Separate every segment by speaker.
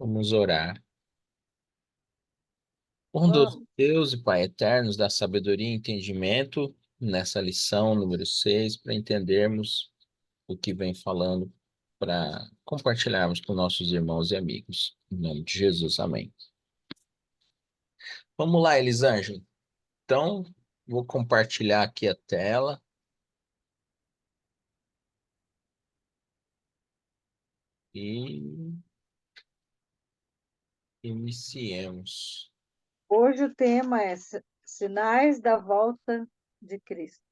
Speaker 1: Vamos orar. Bondoso
Speaker 2: Vamos.
Speaker 1: Deus e Pai eterno, nos dá sabedoria e entendimento nessa lição número 6 para entendermos o que vem falando, para compartilharmos com nossos irmãos e amigos. Em nome de Jesus, amém. Vamos lá, Elisângela. Então, vou compartilhar aqui a tela e iniciemos.
Speaker 2: Hoje o tema é Sinais da Volta de Cristo.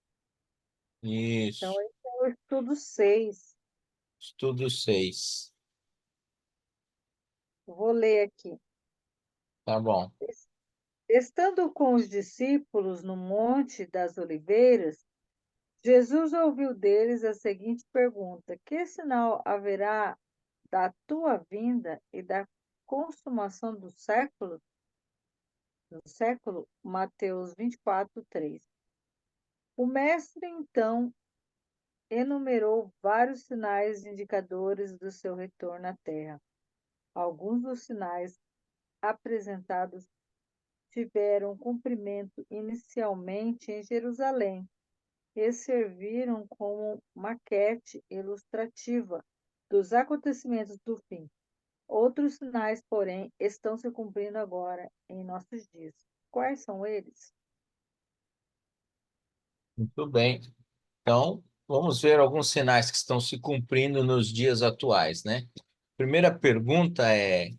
Speaker 2: Então,
Speaker 1: Isso,
Speaker 2: esse é o estudo 6.
Speaker 1: estudo 6.
Speaker 2: Vou ler aqui.
Speaker 1: Tá bom.
Speaker 2: Estando com os discípulos no Monte das Oliveiras, Jesus ouviu deles a seguinte pergunta: Que sinal haverá da tua vinda e da consumação do século? Mateus 24:3. O mestre então enumerou vários sinais indicadores do seu retorno à Terra. Alguns dos sinais apresentados tiveram cumprimento inicialmente em Jerusalém e serviram como maquete ilustrativa dos acontecimentos do fim. Outros sinais, porém, estão se cumprindo agora em nossos dias. Quais são eles?
Speaker 1: Muito bem. Então, vamos ver alguns sinais que estão se cumprindo nos dias atuais, né? Primeira pergunta é: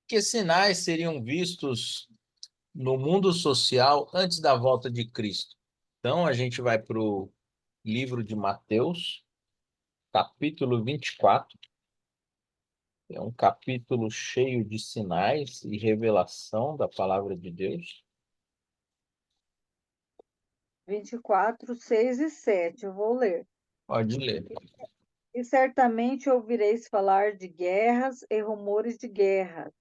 Speaker 1: que sinais seriam vistos no mundo social antes da volta de Cristo? Então, a gente vai para o livro de Mateus, capítulo 24. É um capítulo cheio de sinais e revelação da palavra de Deus.
Speaker 2: 24, 6 e 7. Eu vou ler.
Speaker 1: Pode ler.
Speaker 2: E certamente ouvireis falar de guerras e rumores de guerras.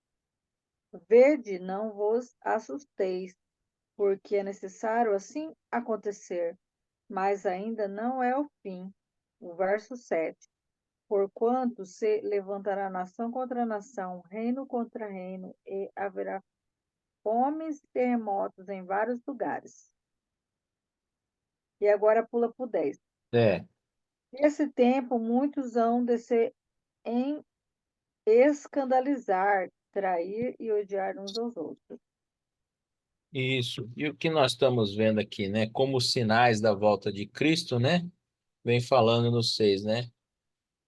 Speaker 2: Vede, não vos assusteis, porque é necessário assim acontecer, mas ainda não é o fim. O verso 7. Porquanto se levantará nação contra nação, reino contra reino, e haverá fomes e terremotos em vários lugares. E agora pula para o 10.
Speaker 1: É,
Speaker 2: Nesse tempo, muitos hão de se escandalizar, trair e odiar uns aos outros.
Speaker 1: isso. E o que nós estamos vendo aqui, né? Como sinais da volta de Cristo, né? Vem falando no 6, né?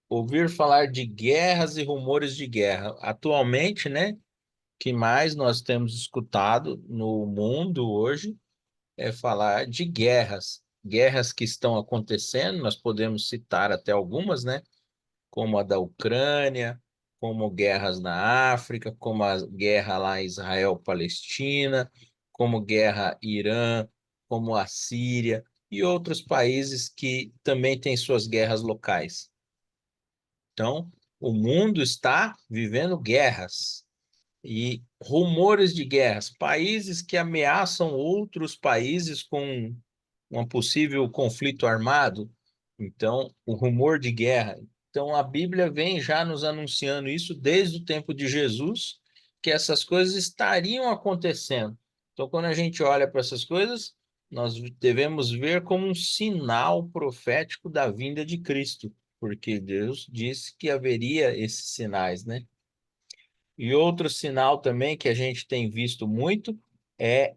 Speaker 1: Ouvir falar de guerras e rumores de guerra. Atualmente, né? Que mais nós temos escutado no mundo hoje é falar de guerras. Guerras que estão acontecendo, nós podemos citar até algumas, né? Como a da Ucrânia, como guerras na África, como a guerra lá Israel-Palestina, como guerra Irã, como a Síria e outros países que também têm suas guerras locais. Então, o mundo está vivendo guerras e rumores de guerras, países que ameaçam outros países com um possível conflito armado. Então, o rumor de guerra. Então, a Bíblia vem já nos anunciando isso desde o tempo de Jesus, que essas coisas estariam acontecendo. Então, quando a gente olha para essas coisas, nós devemos ver como um sinal profético da vinda de Cristo, porque Deus disse que haveria esses sinais, né? E outro sinal também que a gente tem visto muito é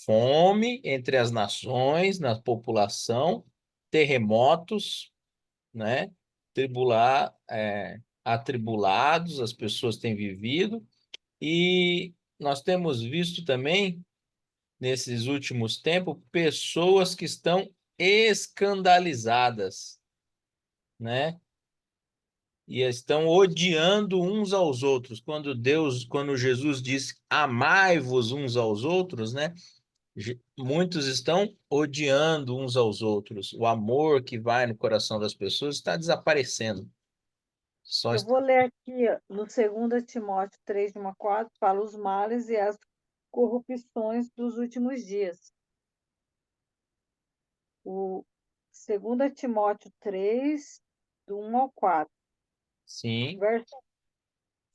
Speaker 1: fome entre as nações, na população, terremotos, né? Atribulados, as pessoas têm vivido, e nós temos visto também, nesses últimos tempos, pessoas que estão escandalizadas, né? E estão odiando uns aos outros. Quando Jesus disse amai-vos uns aos outros, né? Muitos estão odiando uns aos outros. O amor que vai no coração das pessoas está desaparecendo. Só
Speaker 2: Eu
Speaker 1: está...
Speaker 2: vou ler aqui ó, no 2 Timóteo 3, de 1 a 4, fala os males e as corrupções dos últimos dias. O 2 Timóteo 3, do 1 ao 4.
Speaker 1: Sim,
Speaker 2: Verso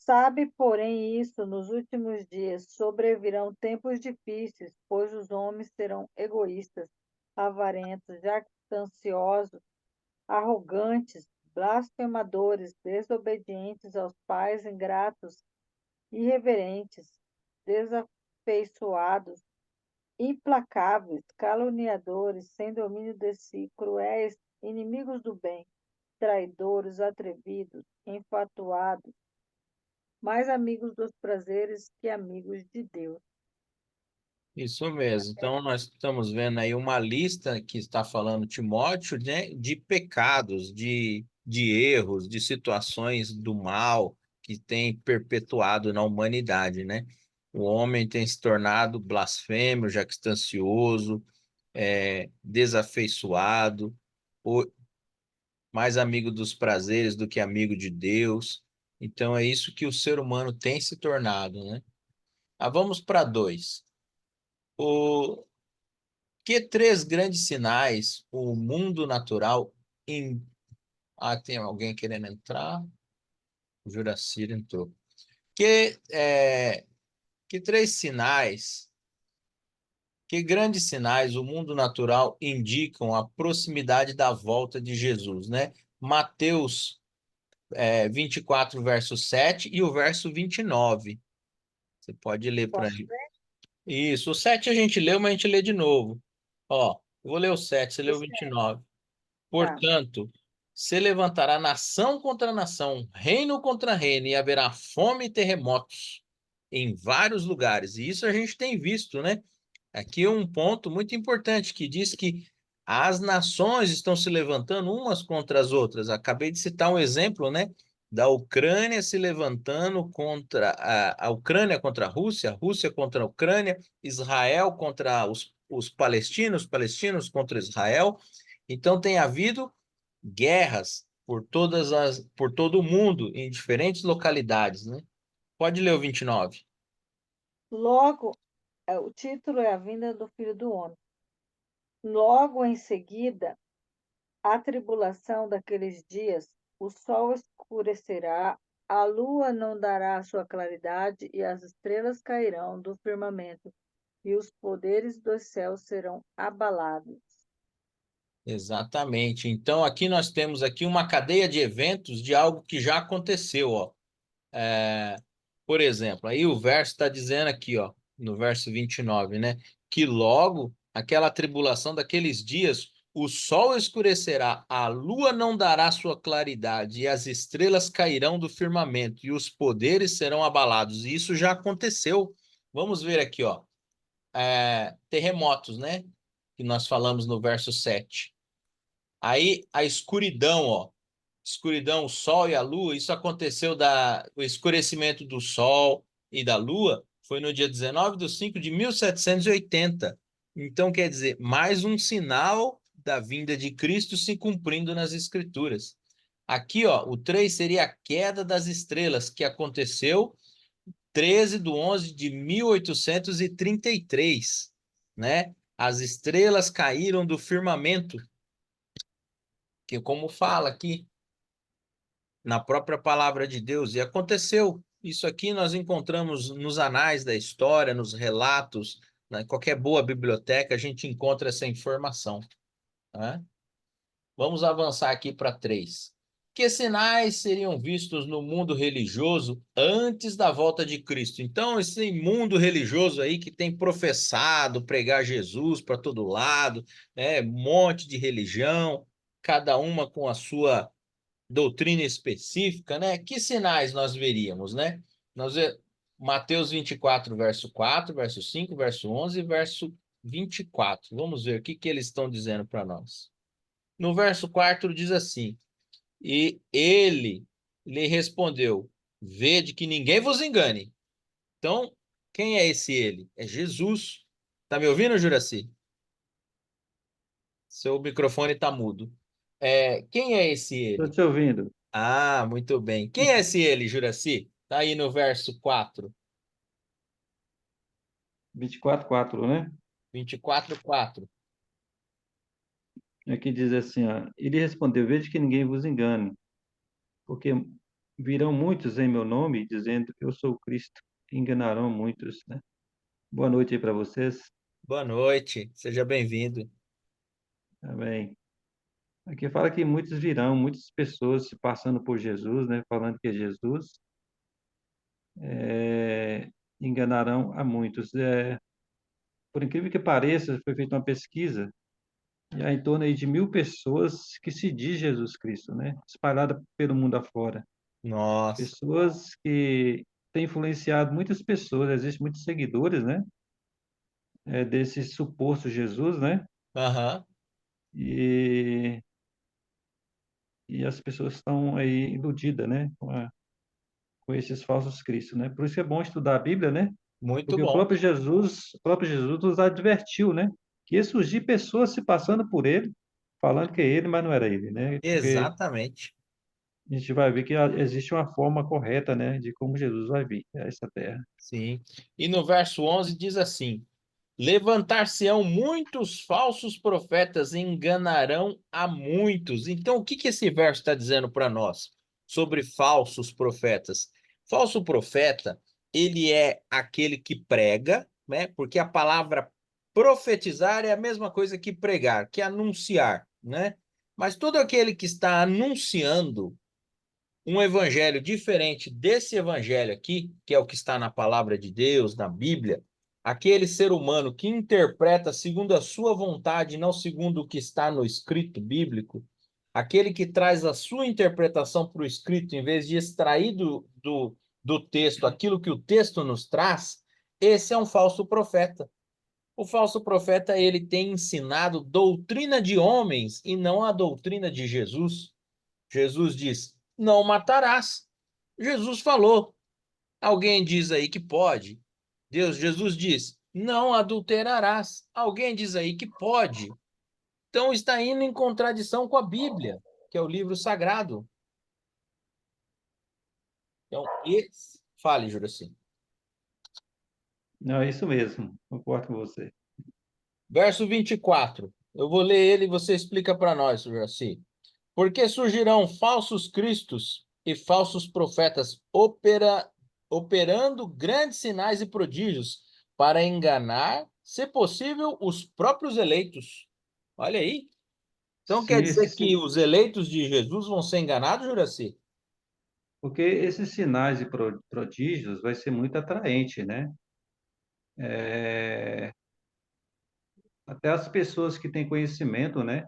Speaker 2: Sabe, porém, isso, nos últimos dias sobrevirão tempos difíceis, pois os homens serão egoístas, avarentos, jactanciosos, arrogantes, blasfemadores, desobedientes aos pais, ingratos, irreverentes, desafeiçoados, implacáveis, caluniadores, sem domínio de si, cruéis, inimigos do bem, traidores, atrevidos, enfatuados, mais amigos dos prazeres que amigos de Deus.
Speaker 1: Isso mesmo. Então, nós estamos vendo aí uma lista que está falando Timóteo, né, de pecados, de erros, de situações do mal que tem perpetuado na humanidade, né? O homem tem se tornado blasfemo, jactancioso, desafeiçoado, o- mais amigo dos prazeres do que amigo de Deus. Então, é isso que o ser humano tem se tornado, né? Ah, vamos para dois. O que três grandes sinais o mundo natural em... Ah, tem alguém querendo entrar? O Juracir entrou. Que três sinais, que grandes sinais o mundo natural indicam a proximidade da volta de Jesus, né? Mateus 24, verso 7 e o verso 29. Você pode ler para
Speaker 2: Posso
Speaker 1: ele.
Speaker 2: ler?
Speaker 1: Isso, o 7 a gente leu, mas a gente lê de novo. Ó, eu vou ler o 7, você leu o
Speaker 2: Você,
Speaker 1: 29.
Speaker 2: tá.
Speaker 1: Portanto, se levantará nação contra nação, reino contra reino, e haverá fome e terremotos em vários lugares. E isso a gente tem visto, né? Aqui é um ponto muito importante que diz que as nações estão se levantando umas contra as outras. Acabei de citar um exemplo, né? Da Ucrânia se levantando contra a Ucrânia contra a Rússia contra a Ucrânia, Israel contra os palestinos contra Israel. Então tem havido guerras por todo o mundo, em diferentes localidades, né? Pode ler o 29.
Speaker 2: Logo, o título é A Vinda do Filho do Homem. Logo em seguida, a tribulação daqueles dias, o sol escurecerá, a lua não dará a sua claridade e as estrelas cairão do firmamento e os poderes dos céus serão abalados.
Speaker 1: Exatamente. Então aqui nós temos aqui uma cadeia de eventos de algo que já aconteceu, ó. Por exemplo, aí o verso está dizendo aqui, ó, no verso 29, né? Que logo aquela tribulação daqueles dias, o sol escurecerá, a lua não dará sua claridade, e as estrelas cairão do firmamento, e os poderes serão abalados. E isso já aconteceu. Vamos ver aqui, ó. Terremotos, né? Que nós falamos no verso 7. Aí a escuridão, ó, escuridão, o sol e a lua, isso aconteceu o escurecimento do sol e da lua foi no dia 19 de 5 de 1780. Então, quer dizer, mais um sinal da vinda de Cristo se cumprindo nas Escrituras. Aqui, ó, o 3 seria a queda das estrelas, que aconteceu 13 de 11 de 1833, né? As estrelas caíram do firmamento, que como fala aqui, na própria palavra de Deus. E aconteceu. Isso aqui nós encontramos nos anais da história, nos relatos, né? Qualquer boa biblioteca a gente encontra essa informação. Né? Vamos avançar aqui para 3. Que sinais seriam vistos no mundo religioso antes da volta de Cristo? Então, esse mundo religioso aí que tem professado pregar Jesus para todo lado, né? Um monte de religião, cada uma com a sua doutrina específica, né? Que sinais nós veríamos, né? Nós Mateus 24, verso 4, verso 5, verso 11 e verso 24. Vamos ver o que eles estão dizendo para nós. No verso 4 diz assim: E ele lhe respondeu: Vede que ninguém vos engane. Então, quem é esse ele? É Jesus. Tá me ouvindo, Juraci? Seu microfone está mudo. Quem é esse
Speaker 3: Estou
Speaker 1: ele?
Speaker 3: te ouvindo.
Speaker 1: Ah, muito bem. Quem é esse ele, Juraci? Está aí no verso 4,
Speaker 3: 24:4, né?
Speaker 1: 24:4.
Speaker 3: Aqui diz assim, ó, ele respondeu, veja que ninguém vos engane, porque virão muitos em meu nome, dizendo eu sou o Cristo, e enganarão muitos, né? Boa noite aí para vocês.
Speaker 1: Boa noite, seja bem-vindo.
Speaker 3: Amém. Aqui fala que muitos virão, muitas pessoas se passando por Jesus, né? Falando que é Jesus, é, enganarão a muitos. Por incrível que pareça, foi feita uma pesquisa e há em torno aí de 1.000 pessoas que se diz Jesus Cristo, né? Espalhada pelo mundo afora.
Speaker 1: Nossa,
Speaker 3: Pessoas que têm influenciado muitas pessoas, existem muitos seguidores, né? Desse suposto Jesus, né?
Speaker 1: aham,
Speaker 3: E, e as pessoas estão aí iludidas, né? Com esses falsos cristos, né? Por isso que é bom estudar a Bíblia, né?
Speaker 1: muito
Speaker 3: Porque
Speaker 1: bom.
Speaker 3: o próprio Jesus nos advertiu, né? Que ia surgir pessoas se passando por ele, falando que é ele, mas não era ele, né? Porque
Speaker 1: Exatamente.
Speaker 3: a gente vai ver que existe uma forma correta, né? De como Jesus vai vir a essa terra.
Speaker 1: Sim. E no verso 11 diz assim: levantar-se-ão muitos falsos profetas, e enganarão a muitos. Então, o que que esse verso está dizendo para nós sobre falsos profetas? Falso profeta, ele é aquele que prega, né? Porque a palavra profetizar é a mesma coisa que pregar, que anunciar, né? Mas todo aquele que está anunciando um evangelho diferente desse evangelho aqui, que é o que está na palavra de Deus, na Bíblia, aquele ser humano que interpreta segundo a sua vontade, não segundo o que está no escrito bíblico, aquele que traz a sua interpretação para o escrito, em vez de extrair do texto aquilo que o texto nos traz, esse é um falso profeta. O falso profeta, ele tem ensinado doutrina de homens e não a doutrina de Jesus. Jesus diz: não matarás. Jesus falou. Alguém diz aí que pode. Jesus diz: não adulterarás. Alguém diz aí que pode. Então está indo em contradição com a Bíblia, que é o livro sagrado. Então, fale, Juraci.
Speaker 3: Não, é isso mesmo, concordo com você.
Speaker 1: Verso 24. Eu vou ler ele e você explica para nós, Juraci. Porque surgirão falsos cristos e falsos profetas operando grandes sinais e prodígios para enganar, se possível, os próprios eleitos. Olha aí. Então quer
Speaker 3: Sim,
Speaker 1: dizer que os eleitos de Jesus vão ser enganados, Juraci?
Speaker 3: porque esses sinais e prodígios vai ser muito atraente, né? Até as pessoas que têm conhecimento, né,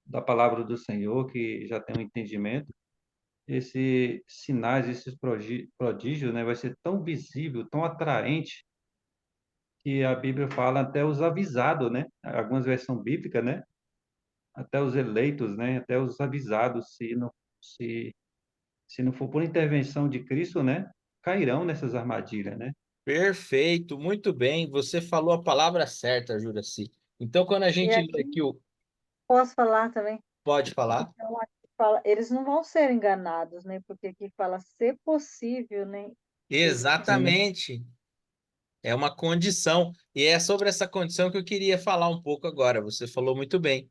Speaker 3: da palavra do Senhor, que já têm um entendimento, esses sinais, esses prodígios, né, vai ser tão visível, tão atraente, que a Bíblia fala até os avisados, né? Algumas versões bíblicas, né? Até os eleitos, né? Até os avisados, se, se não for por intervenção de Cristo, né? Cairão nessas armadilhas, né?
Speaker 1: Perfeito, muito bem. Você falou a palavra certa, Juraci. Então, quando a
Speaker 2: E
Speaker 1: gente lê
Speaker 2: aqui
Speaker 1: aqui o.
Speaker 2: posso falar também.
Speaker 1: Pode falar?
Speaker 2: Então, aqui fala, eles não vão ser enganados, né? Porque aqui fala, se possível, né? Eles
Speaker 3: Sim,
Speaker 1: Exatamente. É uma condição. E é sobre essa condição que eu queria falar um pouco agora. Você falou muito bem.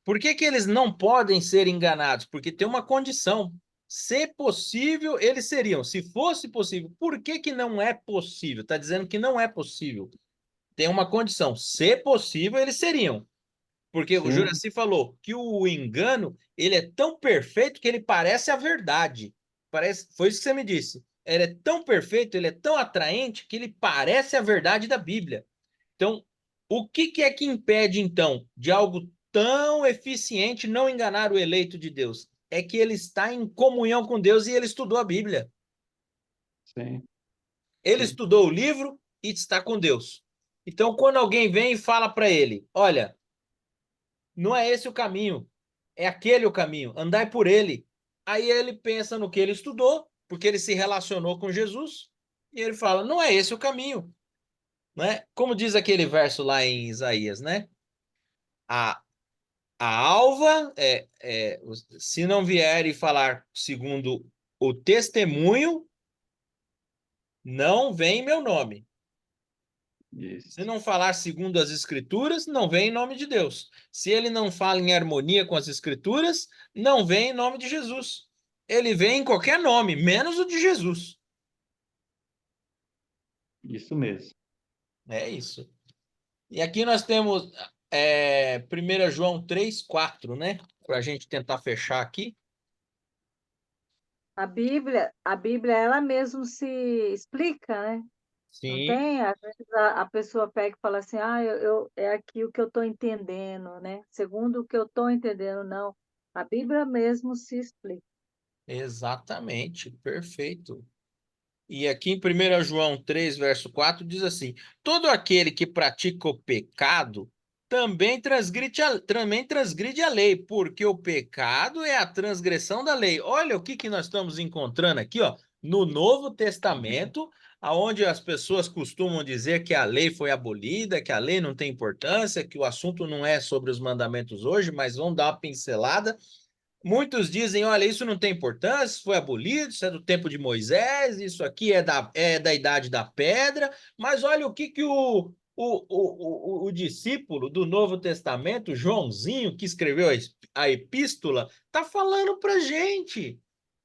Speaker 1: Por que que eles não podem ser enganados? Porque tem uma condição. Se possível, eles seriam. Se fosse possível, por que que não é possível? Está dizendo que não é possível. Tem uma condição. Se possível, eles seriam. Porque o
Speaker 3: sim,
Speaker 1: Juraci falou que o engano, ele é tão perfeito que ele parece a verdade. Parece, foi isso que você me disse. Ele é tão perfeito, ele é tão atraente que ele parece a verdade da Bíblia. Então, o que que é que impede então de algo tão eficiente não enganar o eleito de Deus? É que ele está em comunhão com Deus e ele estudou a Bíblia.
Speaker 3: sim,
Speaker 1: Ele
Speaker 3: sim,
Speaker 1: estudou o livro e está com Deus. Então, quando alguém vem e fala para ele: olha, não é esse o caminho, é aquele o caminho, andai por ele. Aí ele pensa no que ele estudou, porque ele se relacionou com Jesus, e ele fala: não é esse o caminho, né? Como diz aquele verso lá em Isaías, né? A, a alva, se não vier e falar segundo o testemunho, não vem em meu nome. Se
Speaker 3: isso.
Speaker 1: não falar segundo as escrituras, não vem em nome de Deus. Se ele não fala em harmonia com as escrituras, não vem em nome de Jesus. ele vem em qualquer nome, menos o de Jesus.
Speaker 3: Isso mesmo.
Speaker 1: É isso. E aqui nós temos 1 João 3:4, né? Para a gente tentar fechar aqui.
Speaker 2: A Bíblia, ela mesmo se explica, né? Não
Speaker 1: Sim,
Speaker 2: tem? Às vezes a pessoa pega e fala assim, é aqui o que eu estou entendendo, né? Segundo o que eu estou entendendo, não. A Bíblia mesmo se explica.
Speaker 1: exatamente. Perfeito. E aqui em 1 João 3:4 diz assim: todo aquele que pratica o pecado também transgride a lei, porque o pecado é a transgressão da lei. Olha o que que nós estamos encontrando aqui, ó, no Novo Testamento, aonde as pessoas costumam dizer que a lei foi abolida, que a lei não tem importância, que o assunto não é sobre os mandamentos hoje, mas vamos dar uma pincelada. Muitos dizem, olha, isso não tem importância, foi abolido, isso é do tempo de Moisés, isso aqui é da idade da pedra, mas olha o que que o discípulo do Novo Testamento, Joãozinho, que escreveu a epístola, está falando para gente.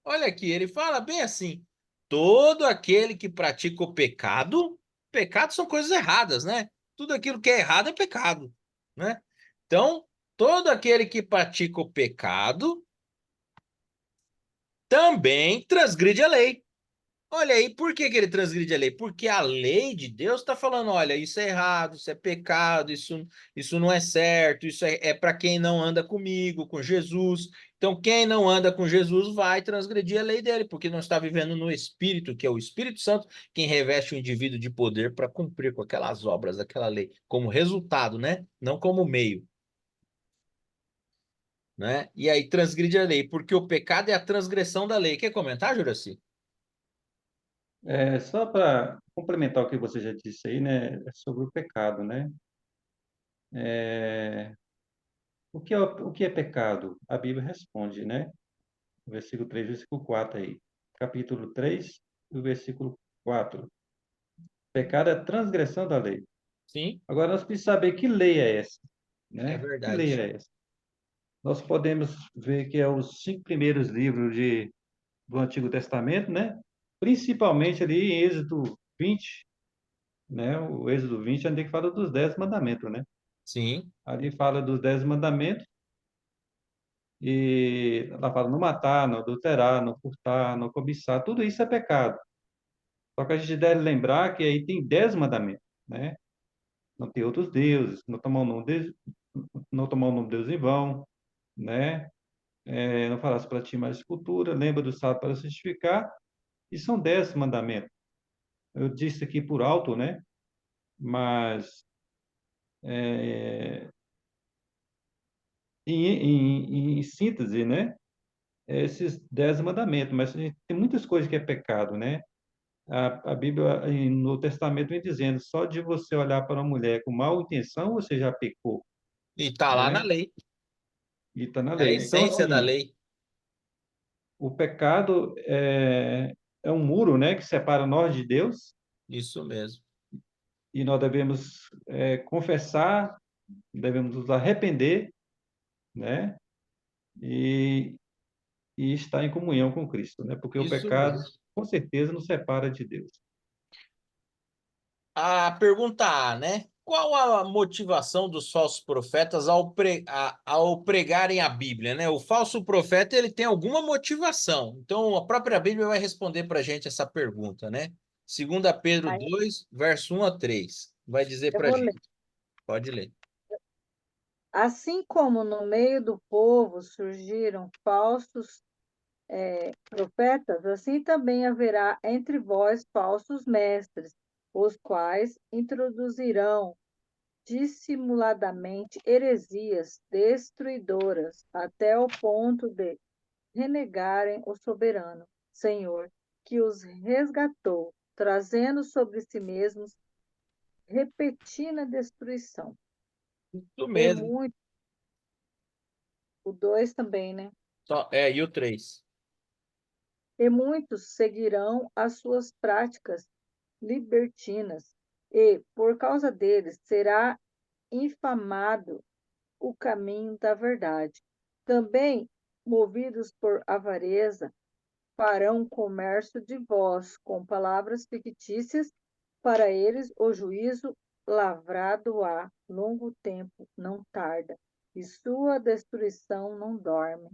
Speaker 1: Olha aqui, ele fala bem assim, todo aquele que pratica o pecado, pecado são coisas erradas, né? Tudo aquilo que é errado é pecado, né? Então, todo aquele que pratica o pecado também transgride a lei. Olha aí, por que que ele transgride a lei? Porque a lei de Deus está falando: olha, isso é errado, isso é pecado, isso não é certo, isso é para quem não anda comigo, com Jesus. Então, quem não anda com Jesus vai transgredir a lei dele, porque não está vivendo no Espírito, que é o Espírito Santo, quem reveste o indivíduo de poder para cumprir com aquelas obras daquela lei, como resultado, né? Não como meio, né? E aí transgride a lei, porque o pecado é a transgressão da lei. Quer comentar, Juraci?
Speaker 3: Só para complementar o que você já disse aí, né, sobre o pecado, né? É, o que é pecado? A Bíblia responde, né? Versículo 3, versículo 4 aí. Capítulo 3, o versículo 4. Pecado é transgressão da lei.
Speaker 1: Sim,
Speaker 3: Agora nós precisamos saber que lei é essa,
Speaker 1: é
Speaker 3: né? Que lei
Speaker 1: verdade.
Speaker 3: é essa? Nós podemos ver que é os 5 primeiros livros do Antigo Testamento, né? Principalmente ali em Êxodo 20, né? O Êxodo 20 onde que fala dos 10 mandamentos, né?
Speaker 1: Sim,
Speaker 3: Ali fala dos 10 mandamentos e ela fala não matar, não adulterar, não furtar, não cobiçar, tudo isso é pecado. Só que a gente deve lembrar que aí tem 10 mandamentos, né? Não ter outros deuses, não tomar o nome de Deus em vão, né? Não farás para ti mais escultura, lembra do sábado para santificar, e são 10 mandamentos. Eu disse aqui por alto, né? Mas é, em síntese, né? Esses 10 mandamentos, mas a gente tem muitas coisas que é pecado, né? A Bíblia, no Testamento, vem dizendo, só de você olhar para uma mulher com mal intenção, você já pecou,
Speaker 1: e tá lá na
Speaker 3: né?
Speaker 1: lei,
Speaker 3: E está na
Speaker 1: é a
Speaker 3: lei. Então,
Speaker 1: essência da
Speaker 3: assim,
Speaker 1: lei.
Speaker 3: o pecado é um muro, né, que separa nós de Deus,
Speaker 1: Isso mesmo.
Speaker 3: e nós devemos confessar, devemos nos arrepender, né, e, e estar em comunhão com Cristo, né, porque o
Speaker 1: Isso
Speaker 3: pecado,
Speaker 1: mesmo.
Speaker 3: com certeza, nos separa de Deus.
Speaker 1: A pergunta A, né? Qual a motivação dos falsos profetas ao pregarem a Bíblia, né? O falso profeta, ele tem alguma motivação. Então, a própria Bíblia vai responder para a gente essa pergunta, né? 2 Pedro
Speaker 2: Aí
Speaker 1: 2, verso 1 a 3. Vai dizer
Speaker 2: eu
Speaker 1: para a
Speaker 2: vou ler.
Speaker 1: gente. Pode ler.
Speaker 2: Assim como no meio do povo surgiram falsos profetas, assim também haverá entre vós falsos mestres, os quais introduzirão dissimuladamente heresias destruidoras, até o ponto de renegarem o soberano Senhor, que os resgatou, trazendo sobre si mesmos repentina destruição.
Speaker 1: Isso
Speaker 2: E
Speaker 1: mesmo.
Speaker 2: muito, o 2 também, né?
Speaker 1: E o 3.
Speaker 2: E muitos seguirão as suas práticas libertinas, e, por causa deles, será infamado o caminho da verdade. Também, movidos por avareza, farão comércio de vós com palavras fictícias, para eles o juízo lavrado há longo tempo não tarda, e sua destruição não dorme.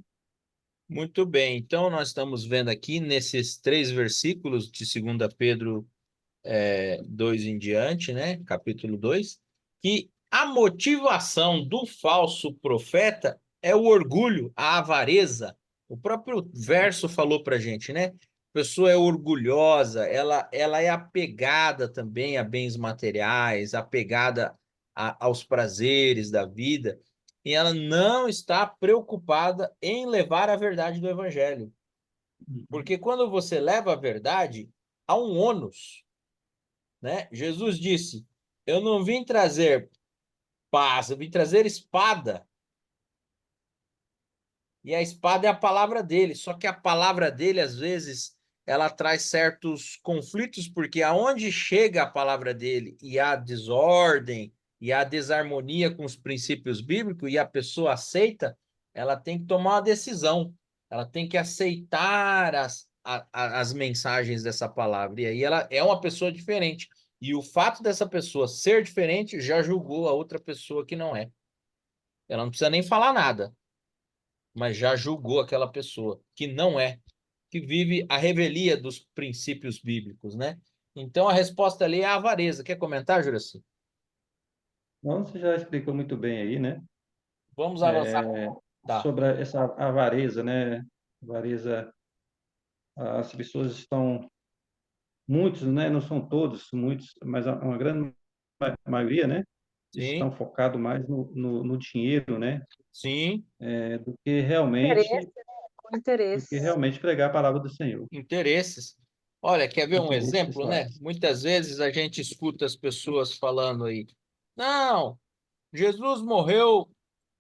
Speaker 1: Muito bem, então nós estamos vendo aqui nesses 3 versículos de 2 Pedro 2 em diante, né? Capítulo 2, que a motivação do falso profeta é o orgulho, a avareza. O próprio verso falou para a gente, né? A pessoa é orgulhosa, ela é apegada também a bens materiais, apegada aos prazeres da vida, e ela não está preocupada em levar a verdade do evangelho. Porque quando você leva a verdade, há um ônus, né? Jesus disse: eu não vim trazer paz, eu vim trazer espada. E a espada é a palavra dele. Só que a palavra dele, às vezes, ela traz certos conflitos, porque aonde chega a palavra dele e há desordem, e há desarmonia com os princípios bíblicos, e a pessoa aceita, ela tem que tomar uma decisão. Ela tem que aceitar as mensagens dessa palavra. E aí ela é uma pessoa diferente. E o fato dessa pessoa ser diferente já julgou a outra pessoa que não é. Ela não precisa nem falar nada, mas já julgou aquela pessoa que não é, que vive a revelia dos princípios bíblicos, né? Então a resposta ali é a avareza. Quer comentar, Juraci?
Speaker 3: Então, você já explicou muito bem aí, né?
Speaker 1: Vamos avançar. Tá.
Speaker 3: Sobre essa avareza, né? Avareza, as pessoas estão, muitos, né? Não são todos, muitos, mas uma grande maioria, né? Estão
Speaker 1: Sim,
Speaker 3: focados mais no dinheiro, né?
Speaker 1: sim.
Speaker 3: Do que realmente,
Speaker 2: Interesse, com interesse.
Speaker 3: pregar a palavra do Senhor.
Speaker 1: Interesses. Olha, quer ver um
Speaker 3: Interesses
Speaker 1: exemplo, né?
Speaker 3: pessoais.
Speaker 1: Muitas vezes a gente escuta as pessoas falando aí: não, Jesus morreu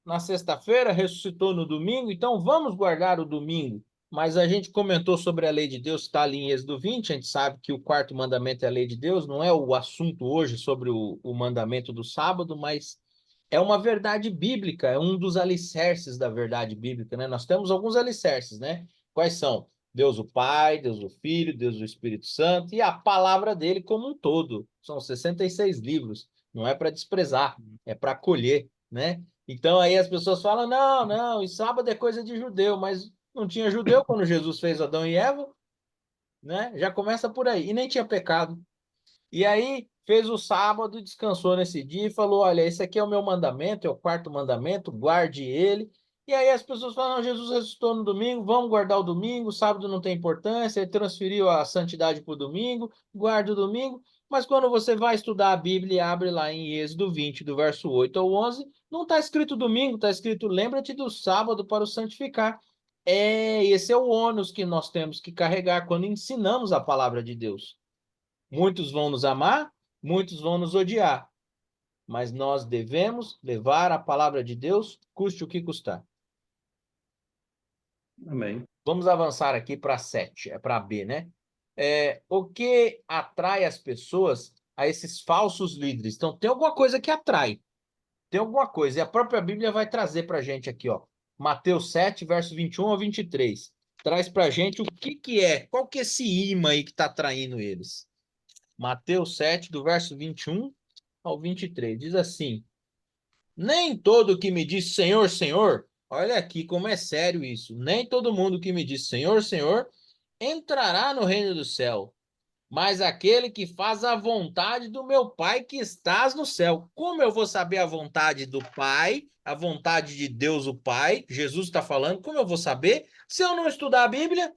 Speaker 1: na sexta-feira, ressuscitou no domingo, então vamos guardar o domingo. Mas a gente comentou sobre a lei de Deus, está ali em Êxodo 20, a gente sabe que o quarto mandamento é a lei de Deus, não é o assunto hoje sobre o mandamento do sábado, mas é uma verdade bíblica, é um dos alicerces da verdade bíblica, né? Nós temos alguns alicerces, né? Quais são? Deus o Pai, Deus o Filho, Deus o Espírito Santo e a palavra dele como um todo. São 66 livros, não é para desprezar, é para acolher, né? Então aí as pessoas falam: não, não, e sábado é coisa de judeu, mas não tinha judeu quando Jesus fez Adão e Eva, né? Já começa por aí, e nem tinha pecado. E aí fez o sábado, descansou nesse dia e falou: olha, esse aqui é o meu mandamento, é o quarto mandamento, guarde ele. E aí as pessoas falam: não, Jesus ressuscitou no domingo, vamos guardar o domingo, o sábado não tem importância, ele transferiu a santidade para o domingo, guarda o domingo. Mas quando você vai estudar a Bíblia e abre lá em Êxodo 20, do verso 8 ao 11, não está escrito domingo, está escrito: lembra-te do sábado para o santificar. Esse é o ônus que nós temos que carregar quando ensinamos a palavra de Deus. Muitos vão nos amar, muitos vão nos odiar, mas nós devemos levar a palavra de Deus, custe o que custar.
Speaker 3: Amém.
Speaker 1: Vamos avançar aqui para 7, é para B, né? O que atrai as pessoas a esses falsos líderes? Então, tem alguma coisa que atrai, tem alguma coisa, e a própria Bíblia vai trazer para a gente aqui, ó, Mateus 7, verso 21 ao 23. Traz para a gente o que é, qual que é esse imã aí que está atraindo eles. Mateus 7, do verso 21 ao 23. Diz assim: nem todo que me diz Senhor, Senhor, olha aqui como é sério isso, nem todo mundo que me diz Senhor, Senhor, entrará no reino do céu, mas aquele que faz a vontade do meu Pai que estás no céu. Como eu vou saber a vontade do Pai, a vontade de Deus o Pai? Jesus está falando, como eu vou saber se eu não estudar a Bíblia?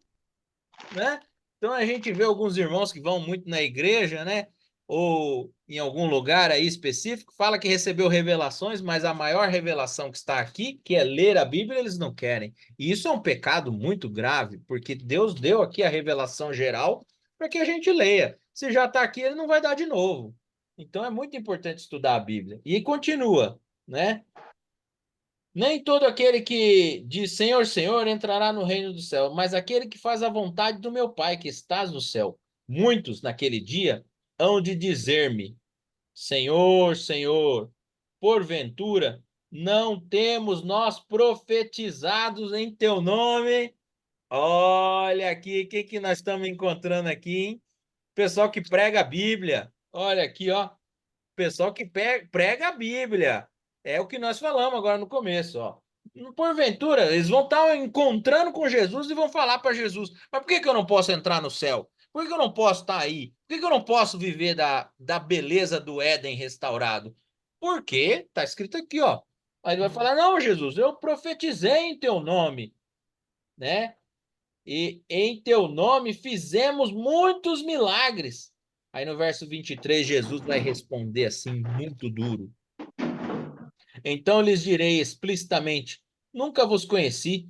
Speaker 1: Né? Então a gente vê alguns irmãos que vão muito na igreja, né? Ou em algum lugar aí específico, fala que recebeu revelações, mas a maior revelação que está aqui, que é ler a Bíblia, eles não querem. E isso é um pecado muito grave, porque Deus deu aqui a revelação geral para que a gente leia. Se já está aqui, ele não vai dar de novo. Então é muito importante estudar a Bíblia. E continua, né? Nem todo aquele que diz Senhor, Senhor entrará no reino do céu, mas aquele que faz a vontade do meu Pai que estás no céu. Muitos naquele dia hão de dizer-me: Senhor, Senhor, porventura não temos nós profetizados em teu nome? Olha aqui, o que que nós estamos encontrando aqui, hein? Pessoal que prega a Bíblia. Olha aqui, ó. Pessoal que prega a Bíblia. É o que nós falamos agora no começo, ó. Porventura, eles vão estar encontrando com Jesus e vão falar para Jesus: mas por que que eu não posso entrar no céu? Por que que eu não posso estar aí? Por que que eu não posso viver da beleza do Éden restaurado? Porque tá escrito aqui, ó. Aí ele vai falar: não, Jesus, eu profetizei em teu nome, né? E em teu nome fizemos muitos milagres. Aí no verso 23, Jesus vai responder assim, muito duro. Então lhes direi explicitamente: nunca vos conheci,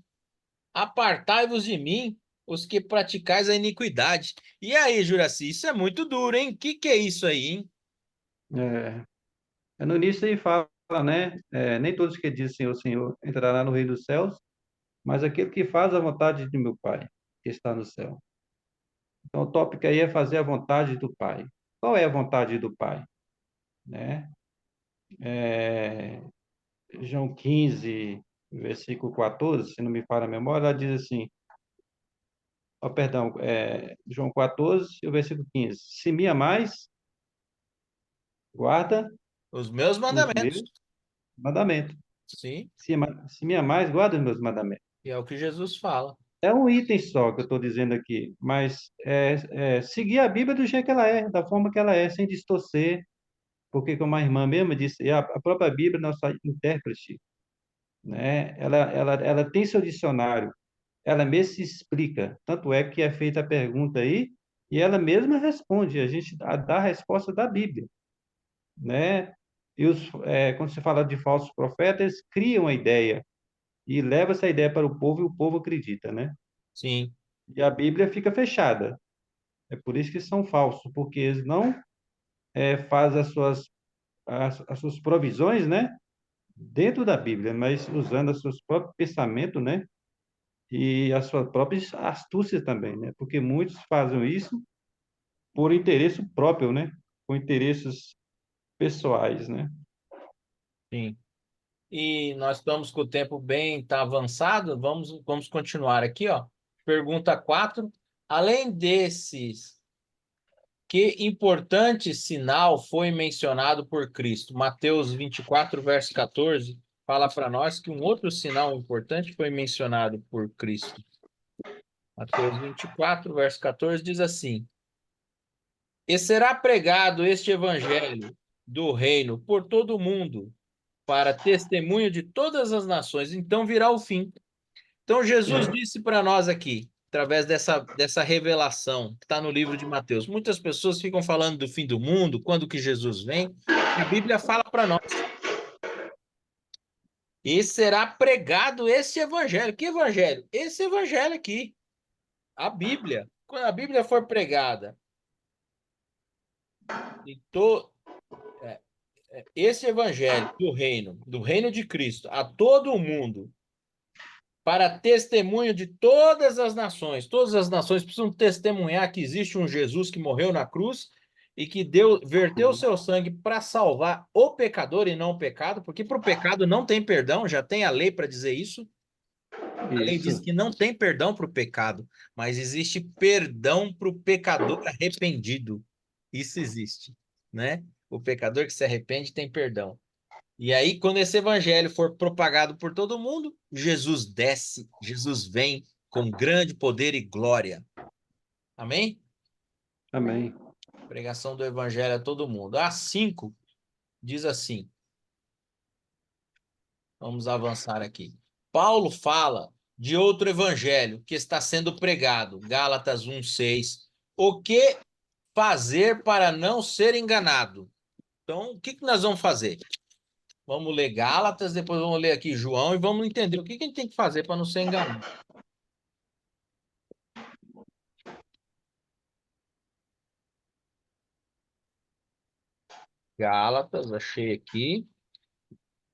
Speaker 1: apartai-vos de mim, os que praticais a iniquidade. E aí, Juraci, isso é muito duro, hein? Que é isso aí, hein?
Speaker 3: É, no início ele fala, né? Nem todos que dizem Senhor, Senhor entrará no reino dos céus, mas aquele que faz a vontade de meu Pai, que está no céu. Então, o tópico aí é fazer a vontade do Pai. Qual é a vontade do Pai? Né? É, João 15, versículo 14, se não me falha a memória, ela diz assim, perdão, João 14, o versículo 15. Se me amais, guarda
Speaker 1: Os meus
Speaker 3: os
Speaker 1: mandamentos.
Speaker 3: meus mandamentos.
Speaker 1: Sim,
Speaker 3: Se me amais, guarda os meus mandamentos.
Speaker 1: e é o que Jesus fala.
Speaker 3: É um item só que eu estou dizendo aqui, mas seguir a Bíblia do jeito que ela é, da forma que ela é, sem distorcer, porque como a irmã mesmo disse, a própria Bíblia, nossa intérprete, né? Ela tem seu dicionário, ela mesma se explica. Tanto é que é feita a pergunta aí e ela mesma responde. A gente dá a resposta da Bíblia, né? Quando se fala de falsos profetas, eles criam a ideia e levam essa ideia para o povo e o povo acredita, né?
Speaker 1: Sim,
Speaker 3: E a Bíblia fica fechada. É por isso que são falsos, porque eles não fazem as suas provisões, né? Dentro da Bíblia, mas usando os seus próprios pensamentos, né? E as suas próprias astúcias também, né? Porque muitos fazem isso por interesse próprio, né? Com interesses pessoais, né?
Speaker 1: sim. E nós estamos com o tempo bem tá avançado. Vamos continuar aqui, ó. Pergunta 4. Além desses, que importante sinal foi mencionado por Cristo? Mateus 24, verso 14, fala para nós que um outro sinal importante foi mencionado por Cristo. Mateus 24, verso 14 diz assim: e será pregado este evangelho do reino por todo o mundo, para testemunho de todas as nações, então virá o fim. Então Jesus disse para nós aqui, através dessa revelação que está no livro de Mateus. Muitas pessoas ficam falando do fim do mundo, quando que Jesus vem, e a Bíblia fala para nós. E será pregado esse evangelho. Que evangelho? Esse evangelho aqui, a Bíblia. Quando a Bíblia for pregada, e to, é, esse evangelho do reino de Cristo, a todo o mundo, para testemunho de todas as nações. Todas as nações precisam testemunhar que existe um Jesus que morreu na cruz e que verteu o seu sangue para salvar o pecador e não o pecado, porque para o pecado não tem perdão, já tem a lei para dizer isso. A lei diz
Speaker 3: Isso,
Speaker 1: que não tem perdão para o pecado, mas existe perdão para o pecador arrependido. Isso existe, né? O pecador que se arrepende tem perdão. E aí, quando esse evangelho for propagado por todo mundo, Jesus desce, Jesus vem com grande poder e glória. Amém?
Speaker 3: amém.
Speaker 1: Pregação do evangelho a todo mundo. A 5 diz assim: vamos avançar aqui. Paulo fala de outro evangelho que está sendo pregado, Gálatas 1:6. O que fazer para não ser enganado? Então, o que nós vamos fazer? Vamos ler Gálatas, depois vamos ler aqui João e vamos entender o que a gente tem que fazer para não ser enganado. Gálatas, achei aqui,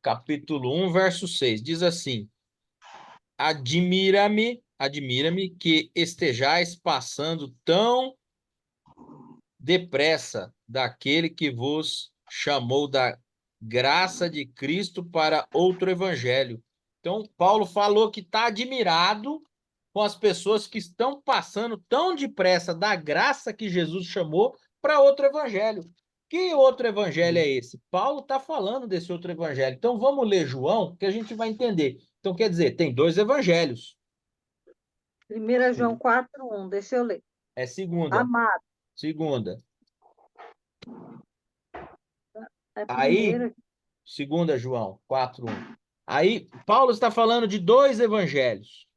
Speaker 1: capítulo 1, verso 6. Diz assim: admira-me que estejais passando tão depressa daquele que vos chamou da graça de Cristo para outro evangelho. Então, Paulo falou que está admirado com as pessoas que estão passando tão depressa da graça que Jesus chamou para outro evangelho. Que outro evangelho é esse? Paulo está falando desse outro evangelho. Então vamos ler João, que a gente vai entender. Então quer dizer, tem dois evangelhos.
Speaker 2: 1 João
Speaker 3: Sim.
Speaker 2: 4:1, deixa eu ler.
Speaker 1: É segunda,
Speaker 2: Amado,
Speaker 1: segunda.
Speaker 2: é
Speaker 1: Aí,
Speaker 2: primeira.
Speaker 1: segunda João 4:1. Aí Paulo está falando de dois evangelhos.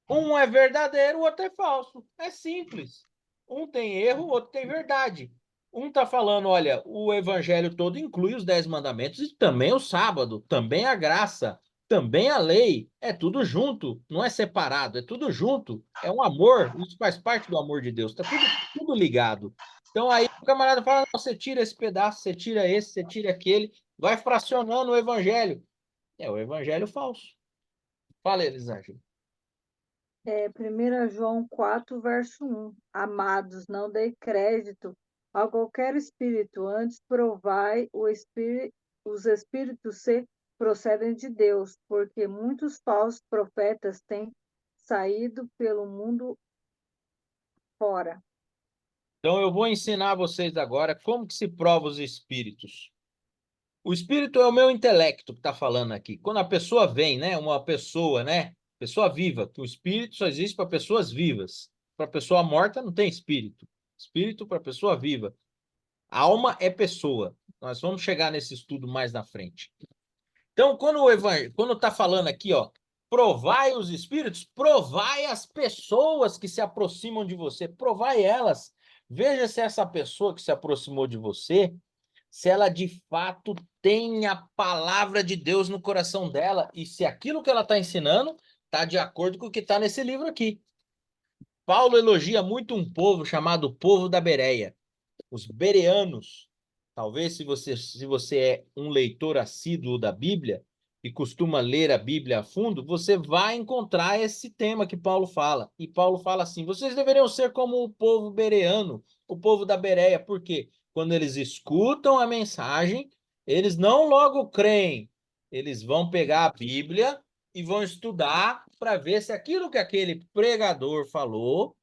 Speaker 1: Um é verdadeiro, o outro é falso. É simples. Um tem erro, o outro tem verdade. Um está falando, olha, o evangelho todo inclui os 10 mandamentos e também o sábado, também a graça, também a lei. É tudo junto, não é separado, é tudo junto. É um amor, isso faz parte do amor de Deus, está tudo ligado. Então aí o camarada fala, não, você tira esse pedaço, você tira esse, você tira aquele, vai fracionando o evangelho. É o evangelho falso. Fala, Elisângela.
Speaker 2: 1 João 4, verso 1. Amados, não dei crédito a qualquer espírito, antes provai os espíritos se procedem de Deus, porque muitos falsos profetas têm saído pelo mundo fora.
Speaker 1: Então eu vou ensinar vocês agora como que se prova os espíritos. O espírito é o meu intelecto que está falando aqui. Quando a pessoa vem, né, uma pessoa, né, pessoa viva, que o espírito só existe para pessoas vivas. Para pessoa morta não tem espírito. Espírito para pessoa viva. Alma é pessoa. Nós vamos chegar nesse estudo mais na frente. Então, quando está falando aqui, ó, provai os espíritos, provai as pessoas que se aproximam de você, provai elas. Veja se essa pessoa que se aproximou de você, se ela de fato tem a palavra de Deus no coração dela e se aquilo que ela está ensinando está de acordo com o que está nesse livro aqui. Paulo elogia muito um povo chamado povo da Bereia, os bereanos. Talvez se você é um leitor assíduo da Bíblia e costuma ler a Bíblia a fundo, você vai encontrar esse tema que Paulo fala. E Paulo fala assim: vocês deveriam ser como o povo bereano, o povo da Bereia, porque quando eles escutam a mensagem, eles não logo creem, eles vão pegar a Bíblia e vão estudar para ver se aquilo que aquele pregador falou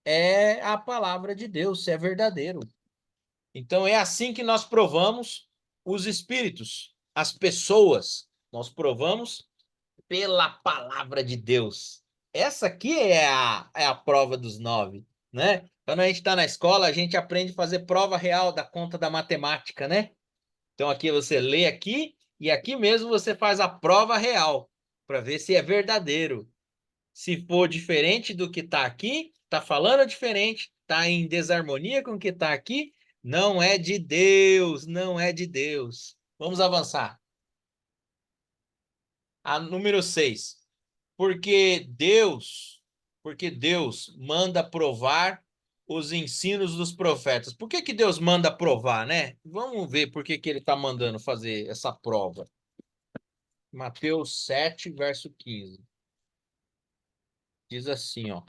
Speaker 1: é a palavra de Deus, se é verdadeiro. Então é assim que nós provamos os espíritos, as pessoas. Nós provamos pela palavra de Deus. Essa aqui é a prova dos 9, né? Quando a gente está na escola, a gente aprende a fazer prova real da conta da matemática, né? Então aqui você lê aqui e aqui mesmo você faz a prova real para ver se é verdadeiro. Se for diferente do que está aqui, está falando diferente, está em desarmonia com o que está aqui, não é de Deus, não é de Deus. Vamos avançar. A número 6. Porque Deus manda provar os ensinos dos profetas. Por que Deus manda provar, né? Vamos ver por que ele está mandando fazer essa prova. Mateus 7, verso 15. Diz assim, ó.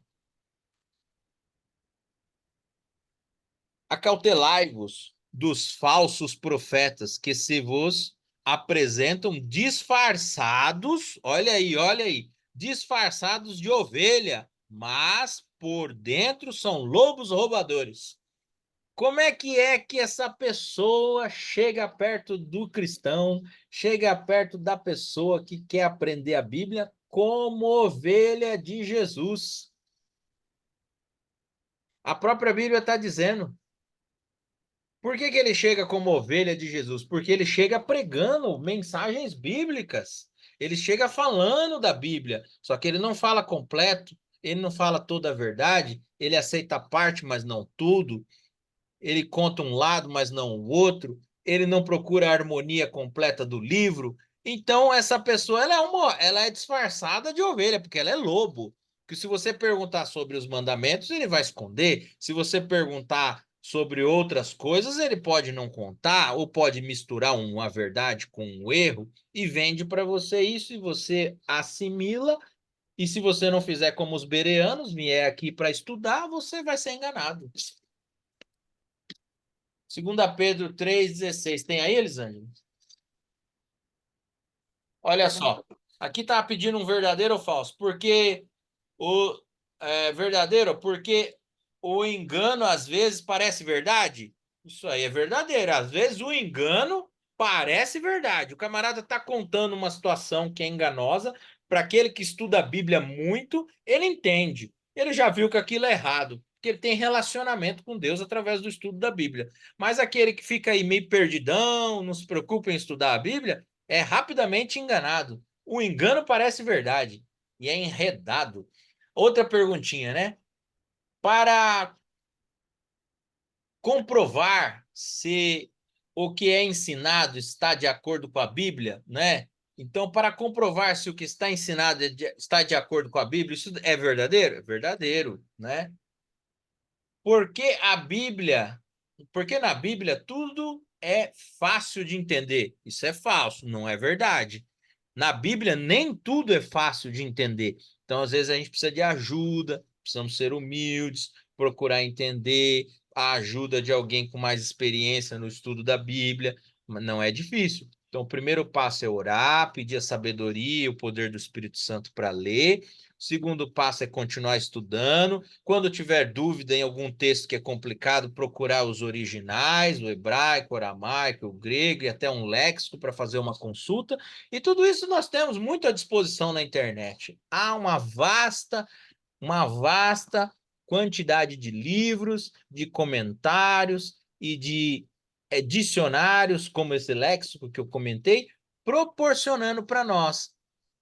Speaker 1: Acautelai-vos dos falsos profetas que se vos apresentam disfarçados, olha aí, disfarçados de ovelha, mas por dentro são lobos roubadores. Como é que essa pessoa chega perto do cristão, chega perto da pessoa que quer aprender a Bíblia como ovelha de Jesus? A própria Bíblia está dizendo. Por que ele chega como ovelha de Jesus? Porque ele chega pregando mensagens bíblicas. Ele chega falando da Bíblia, só que ele não fala completo, ele não fala toda a verdade, ele aceita parte, mas não tudo. Ele conta um lado, mas não o outro. Ele não procura a harmonia completa do livro. Então, essa pessoa ela é disfarçada de ovelha, porque ela é lobo. Que se você perguntar sobre os mandamentos, ele vai esconder. Se você perguntar sobre outras coisas, ele pode não contar, ou pode misturar uma verdade com um erro e vende para você isso e você assimila. E se você não fizer como os bereanos, vier aqui para estudar, você vai ser enganado. 2 Pedro 3,16. Tem aí, Elisângela? Olha só. Aqui está pedindo um verdadeiro ou falso. Porque O verdadeiro, porque o engano às vezes parece verdade. Isso aí é verdadeiro. Às vezes o engano parece verdade. O camarada está contando uma situação que é enganosa. Para aquele que estuda a Bíblia muito, ele entende. Ele já viu que aquilo é errado, porque ele tem relacionamento com Deus através do estudo da Bíblia. Mas aquele que fica aí meio perdidão, não se preocupa em estudar a Bíblia, é rapidamente enganado. O engano parece verdade e é enredado. Outra perguntinha, né? Para comprovar se o que é ensinado está de acordo com a Bíblia, né? Então, para comprovar se o que está ensinado está de acordo com a Bíblia, isso é verdadeiro? É verdadeiro, né? Porque a Bíblia, porque na Bíblia tudo é fácil de entender. Isso é falso, não é verdade. Na Bíblia nem tudo é fácil de entender. Então, às vezes a gente precisa de ajuda, precisamos ser humildes, procurar entender a ajuda de alguém com mais experiência no estudo da Bíblia, mas não é difícil. Então, o primeiro passo é orar, pedir a sabedoria e o poder do Espírito Santo para ler. O segundo passo é continuar estudando. Quando tiver dúvida em algum texto que é complicado, procurar os originais, o hebraico, o aramaico, o grego e até um léxico para fazer uma consulta. E tudo isso nós temos muito à disposição na internet. Há uma vasta quantidade de livros, de comentários e de dicionários, como esse léxico que eu comentei, proporcionando para nós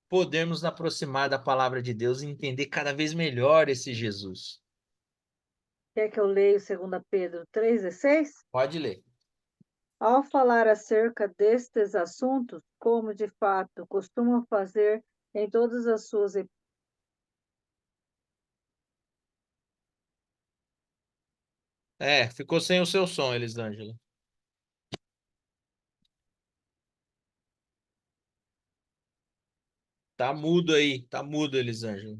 Speaker 1: podermos nos aproximar da palavra de Deus e entender cada vez melhor esse Jesus.
Speaker 2: Quer que eu leia 2 Pedro 3,16?
Speaker 1: Pode ler.
Speaker 2: Ao falar acerca destes assuntos, como de fato costumam fazer em todas as suas
Speaker 1: Ficou sem o seu som, Elisângela. Tá mudo aí, tá mudo, Elisângela.